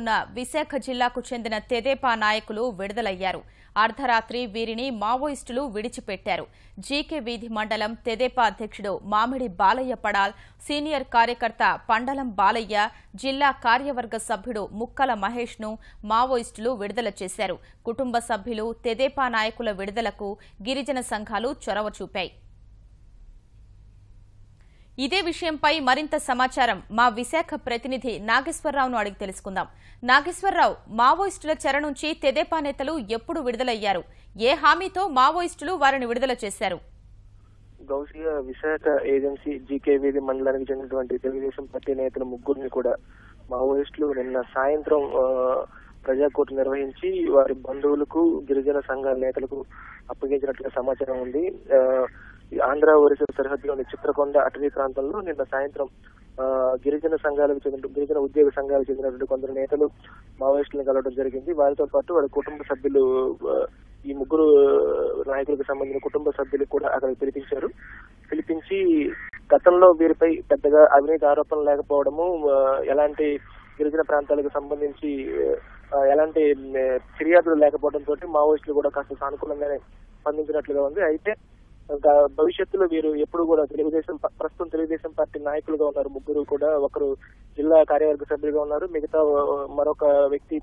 ఉన్న విశాఖ జిల్లాకు చెందిన తెదేపా నాయకులు విడుదలయ్యారు. అర్ధరాత్రి వీరిని మావోయిస్టులు విడిచిపెట్టారు. జీకే వీధి మండలం తెదేపా అధ్యక్షుడు మామిడి బాలయ్య పడాల్, సీనియర్ కార్యకర్త పండలం బాలయ్య, జిల్లా కార్యవర్గ సభ్యుడు ముక్కల మహేష్ ను మావోయిస్టులు విడుదల చేశారు. కుటుంబ సభ్యులు తెదేపా నాయకుల విడుదలకు గిరిజన సంఘాలు చొరవ చూపాయి. ఇదే విషయంపై మరింత సమాచారం మా విశాఖ ప్రతినిధి నాగేశ్వరరావును అడిగి తెలుసుకుందాం. నాగేశ్వరరావు, మావోయిస్టుల చెర నుంచి తెదేపా నేతలు ఎప్పుడు విడుదలయ్యారు? ఏ హామీతో మావోయిస్టులు వారిని విడుదల చేశారు? గౌసియా విశాఖ ఏజెన్సీ జీకే వీధి మండలానికి చెందినటువంటి తెలుగుదేశం పార్టీ నేతల ముగ్గురిని కూడా మావోయిస్టులు నిన్న సాయంత్రం ప్రజాకోర్టు నిర్వహించి వారి బంధువులకు గిరిజన సంఘాల నేతలకు అప్పగించినట్లుగా సమాచారం ఉంది. ఆంధ్ర ఒరిస్సా సరిహద్దులోని చిత్రకొండ అటవీ ప్రాంతంలో నిన్న సాయంత్రం గిరిజన ఉద్యోగ సంఘాలకు చెందినటువంటి కొందరు నేతలు మావోయిస్టులను కలవడం జరిగింది. వారితో పాటు వారి కుటుంబ సభ్యులు, ఈ ముగ్గురు నాయకులకు సంబంధించిన కుటుంబ సభ్యులు కూడా అక్కడికి పిలిపించి గతంలో వీరిపై పెద్దగా అవినీతి ఆరోపణలు లేకపోవడము, ఎలాంటి గిరిజన ప్రాంతాలకు సంబంధించి ఎలాంటి ఫిర్యాదులు లేకపోవడంతో మావోయిస్టులు కూడా కాస్త సానుకూలంగానే స్పందించినట్లుగా ఉంది. అయితే భవిష్యత్తులో వీరు ఎప్పుడు కూడా ప్రస్తుతం తెలుగుదేశం పార్టీ నాయకులుగా ఉన్నారు ముగ్గురు కూడా. ఒకరు జిల్లా కార్యవర్గ సభ్యులుగా ఉన్నారు, మిగతా మరొక వ్యక్తి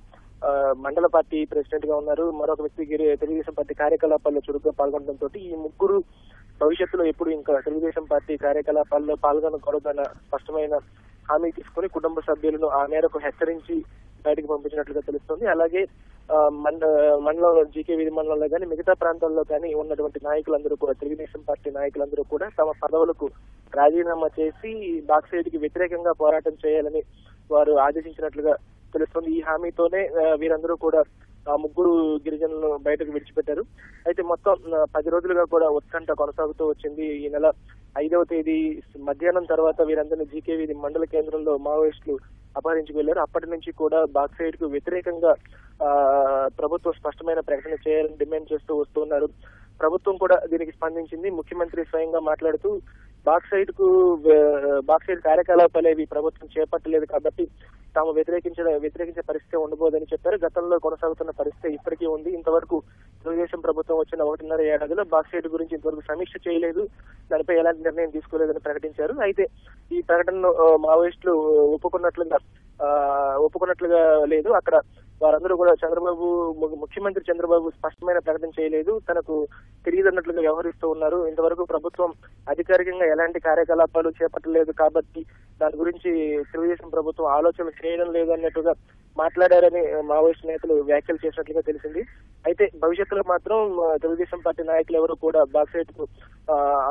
మండల పార్టీ ప్రెసిడెంట్ గా ఉన్నారు, మరొక వ్యక్తి తెలుగుదేశం పార్టీ కార్యకలాపాల్లో చురుగ్గా పాల్గొనడంతో ఈ ముగ్గురు భవిష్యత్తులో ఎప్పుడు ఇంకా తెలుగుదేశం పార్టీ కార్యకలాపాల్లో పాల్గొనకూడదన్న స్పష్టమైన హామీ తీసుకుని కుటుంబ సభ్యులను ఆ మేరకు హెచ్చరించి బయటకు పంపించినట్లుగా తెలుస్తోంది. అలాగే మండలంలో జీకే వీధి మండలంలో కానీ మిగతా ప్రాంతాల్లో కానీ ఉన్నటువంటి నాయకులందరూ కూడా, తెలుగుదేశం పార్టీ నాయకులందరూ కూడా తమ పదవులకు రాజీనామా చేసి బాక్సైడ్ కి వ్యతిరేకంగా పోరాటం చేయాలని వారు ఆదేశించినట్లుగా తెలుస్తోంది. ఈ హామీతోనే వీరందరూ కూడా ఆ ముగ్గురు గిరిజనులను బయటకు విడిచిపెట్టారు. అయితే మొత్తం 10 రోజులుగా కూడా ఉత్కంఠ కొనసాగుతూ వచ్చింది. ఈ నెల 5వ తేదీ మధ్యాహ్నం తర్వాత వీరందరినీ జీకే వీధి మండల కేంద్రంలో మావోయిస్టులు అపహరించుకు వెళ్లారు. అప్పటి నుంచి కూడా బాక్సైడ్ కు వ్యతిరేకంగా ప్రభుత్వం స్పష్టమైన ప్రకటన చేయాలని డిమాండ్ చేస్తూ వస్తున్నారు. ప్రభుత్వం కూడా దీనికి స్పందించింది. ముఖ్యమంత్రి స్వయంగా మాట్లాడుతూ బాక్సైడ్ కార్యకలాపాలేవి ప్రభుత్వం చేపట్టలేదు కాబట్టి తాము వ్యతిరేకించే పరిస్థితి ఉండబోదని చెప్పారు. గతంలో కొనసాగుతున్న పరిస్థితి ఇప్పటికీ ఉంది. ఇంతవరకు తెలుగుదేశం ప్రభుత్వం వచ్చిన 1.5 ఏడాదిలో బాక్సైడ్ గురించి ఇంతవరకు సమీక్ష చేయలేదు, దానిపై ఎలాంటి నిర్ణయం తీసుకోలేదని ప్రకటించారు. అయితే ఈ ప్రకటనను మావోయిస్టులు ఒప్పుకున్నట్లుగా లేదు. అక్కడ వారందరూ కూడా ముఖ్యమంత్రి చంద్రబాబు స్పష్టమైన ప్రకటన చేయలేదు, తనకు తెలియదన్నట్లుగా వ్యవహరిస్తూ ఉన్నారు. ఇంతవరకు ప్రభుత్వం అధికారికంగా ఎలాంటి కార్యకలాపాలు చేపట్టలేదు కాబట్టి దాని గురించి తెలుగుదేశం ప్రభుత్వం ఆలోచన చేయడం లేదు అన్నట్టుగా మాట్లాడారని మావోయిస్టు నేతలు వ్యాఖ్యలు చేసినట్లుగా తెలిసింది. అయితే భవిష్యత్తులో మాత్రం తెలుగుదేశం పార్టీ నాయకులు ఎవరు కూడా బాక్సైట్ కు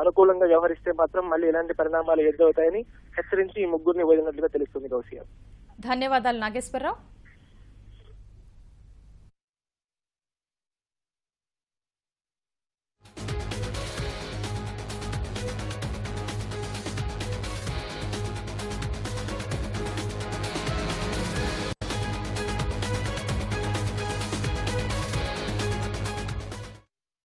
అనుకూలంగా వ్యవహరిస్తే మాత్రం మళ్ళీ ఇలాంటి పరిణామాలు ఎదురవుతాయని హెచ్చరించి ఈ ముగ్గురిని వదిలినట్లుగా తెలుస్తుంది. గౌసియా, ధన్యవాదాలు నాగేశ్వరరావు.